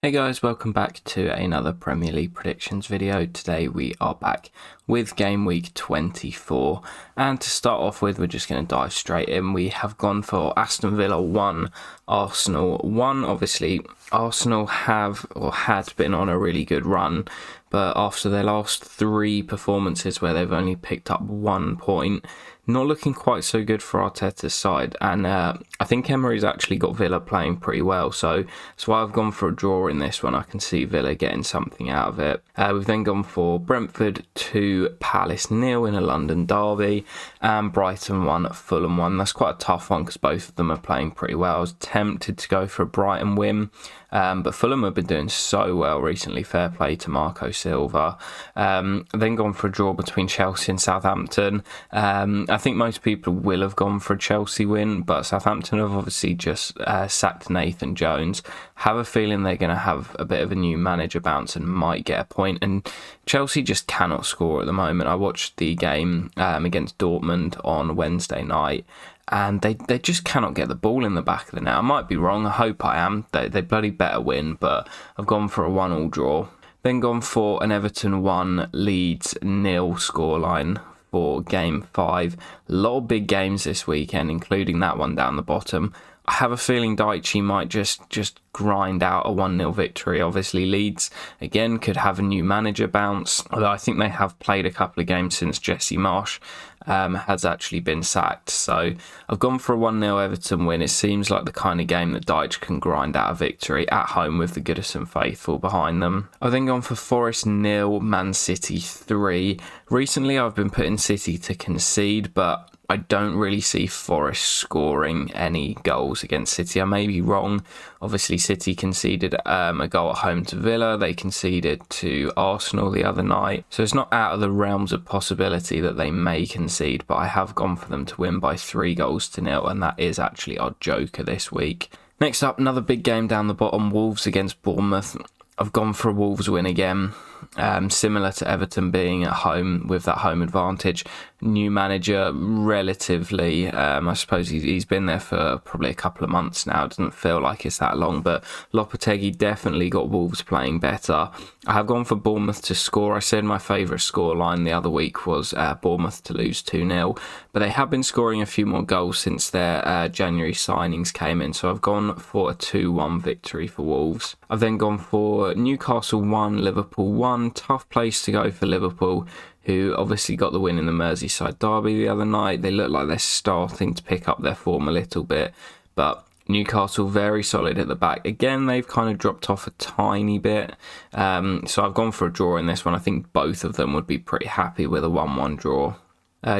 Hey guys, welcome back to another Premier League predictions video. Today we are back with Game Week 24, and to start off with, we're just going to dive straight in. We have gone for Aston Villa 1, Arsenal 1. Obviously, Arsenal have or had been on a really good run, but after their last three performances where they've only picked up 1 point, not looking quite so good for Arteta's side. And I think Emery's actually got Villa playing pretty well, so that's why I've gone for a draw in this one. I can see Villa getting something out of it. We've then gone for Brentford 2, Palace 0 in a London derby, and Brighton 1, Fulham 1. That's quite a tough one because both of them are playing pretty well. I was tempted to go for a Brighton win, but Fulham have been doing so well recently. Fair play to Marco Silva. Then gone for a draw between Chelsea and Southampton. I think most people will have gone for a Chelsea win, but Southampton have obviously just sacked Nathan Jones. Have a feeling they're going to have a bit of a new manager bounce and might get a point. And Chelsea just cannot score at the moment. I watched the game against Dortmund on Wednesday night, and they just cannot get the ball in the back of the net. I might be wrong. I hope I am. They bloody better win, but I've gone for a 1-1 draw. Then gone for an Everton 1, Leeds 0 scoreline for Game 5. A lot of big games this weekend, including that one down the bottom. I have a feeling Daichi might just grind out a 1-0 victory. Obviously, Leeds, again, could have a new manager bounce, although I think they have played a couple of games since Jesse Marsh has actually been sacked. So I've gone for a 1-0 Everton win. It seems like the kind of game that Deitch can grind out a victory at home with the Goodison faithful behind them. I've then gone for Forest 0, Man City 3. Recently, I've been putting City to concede, but I don't really see Forest scoring any goals against City. I may be wrong. Obviously, City conceded a goal at home to Villa. They conceded to Arsenal the other night. So it's not out of the realms of possibility that they may concede, but I have gone for them to win by 3-0, and that is actually our joker this week. Next up, another big game down the bottom, Wolves against Bournemouth. I've gone for a Wolves win again, similar to Everton being at home with that home advantage. New manager, relatively, I suppose he's been there for probably a couple of months now. It doesn't feel like it's that long, but Lopetegui definitely got Wolves playing better. I have gone for Bournemouth to score. I said my favourite scoreline the other week was Bournemouth to lose 2-0, but they have been scoring a few more goals since their January signings came in, so I've gone for a 2-1 victory for Wolves. I've then gone for Newcastle 1, Liverpool 1. Tough place to go for Liverpool, who obviously got the win in the Merseyside derby the other night. They look like they're starting to pick up their form a little bit, but Newcastle very solid at the back. Again, they've kind of dropped off a tiny bit, so I've gone for a draw in this one. I think both of them would be pretty happy with a 1-1 draw.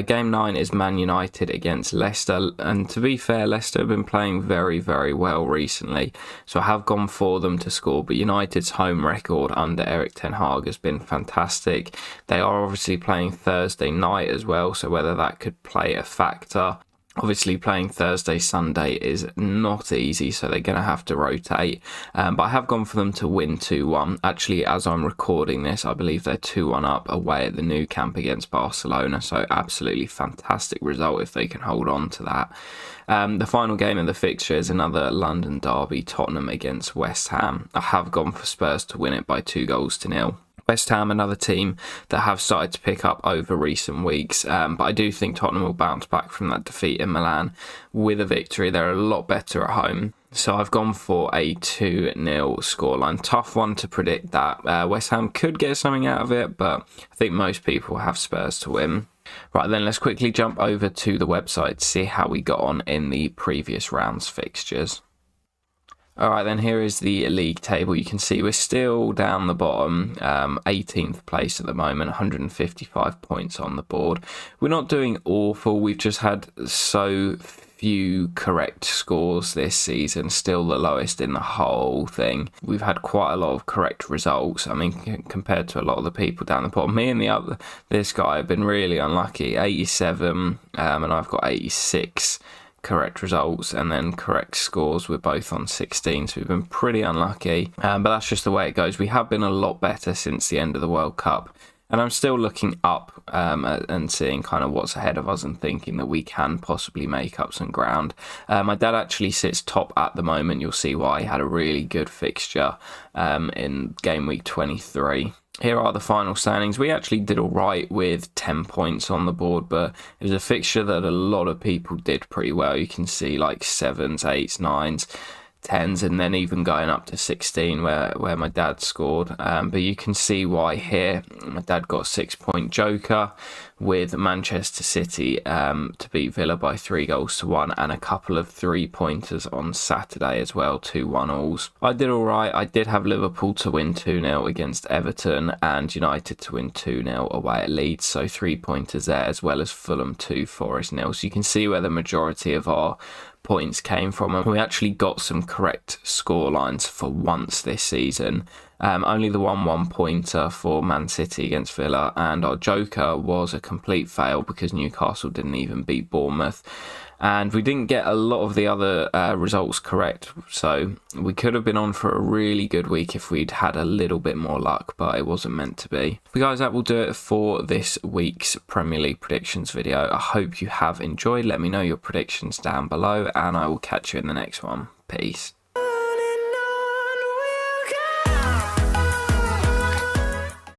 Game 9 is Man United against Leicester, and to be fair, Leicester have been playing very, very well recently, so I have gone for them to score, but United's home record under Erik ten Hag has been fantastic. They are obviously playing Thursday night as well, so whether that could play a factor. Obviously, playing Thursday, Sunday is not easy, so they're going to have to rotate. But I have gone for them to win 2-1. Actually, as I'm recording this, I believe they're 2-1 up away at the Nou Camp against Barcelona. So absolutely fantastic result if they can hold on to that. The final game of the fixture is another London derby, Tottenham against West Ham. I have gone for Spurs to win it by 2-0. West Ham, another team that have started to pick up over recent weeks, but I do think Tottenham will bounce back from that defeat in Milan with a victory. They're a lot better at home, so I've gone for a 2-0 scoreline. Tough one to predict that. West Ham could get something out of it, but I think most people have Spurs to win. Right, then let's quickly jump over to the website to see how we got on in the previous round's fixtures. Alright, then here is the league table. You can see we're still down the bottom, 18th place at the moment, 155 points on the board. We're not doing awful. We've just had so few correct scores this season, still the lowest in the whole thing. We've had quite a lot of correct results. I mean, compared to a lot of the people down the bottom. Me and this guy have been really unlucky. 87, and I've got 86. Correct results, and then correct scores. We're both on 16, so we've been pretty unlucky, but that's just the way it goes. We have been a lot better since the end of the World Cup, And I'm still looking up and seeing kind of what's ahead of us and thinking that we can possibly make up some ground. My dad actually sits top at the moment. You'll see why. He had a really good fixture in game week 23. Here are the final standings. We actually did all right with 10 points on the board, but it was a fixture that a lot of people did pretty well. You can see like 7s, 8s, 9s, 10s, and then even going up to 16 where my dad scored. But you can see why here. My dad got a 6-point joker with Manchester City to beat Villa by 3-1, and a couple of 3-pointers on Saturday as well, 2-1-alls. I did all right. I did have Liverpool to win 2-0 against Everton and United to win 2-0 away at Leeds, so 3-pointers there, as well as Fulham 2, Forest 0. So you can see where the majority of our points came from, and we actually got some correct score lines for once this season. Only the 1-1 pointer for Man City against Villa, and our joker was a complete fail because Newcastle didn't even beat Bournemouth, and we didn't get a lot of the other results correct, so we could have been on for a really good week if we'd had a little bit more luck, but it wasn't meant to be. But guys, that will do it for this week's Premier League predictions video. I hope you have enjoyed. Let me know your predictions down below, and I will catch you in the next one. Peace.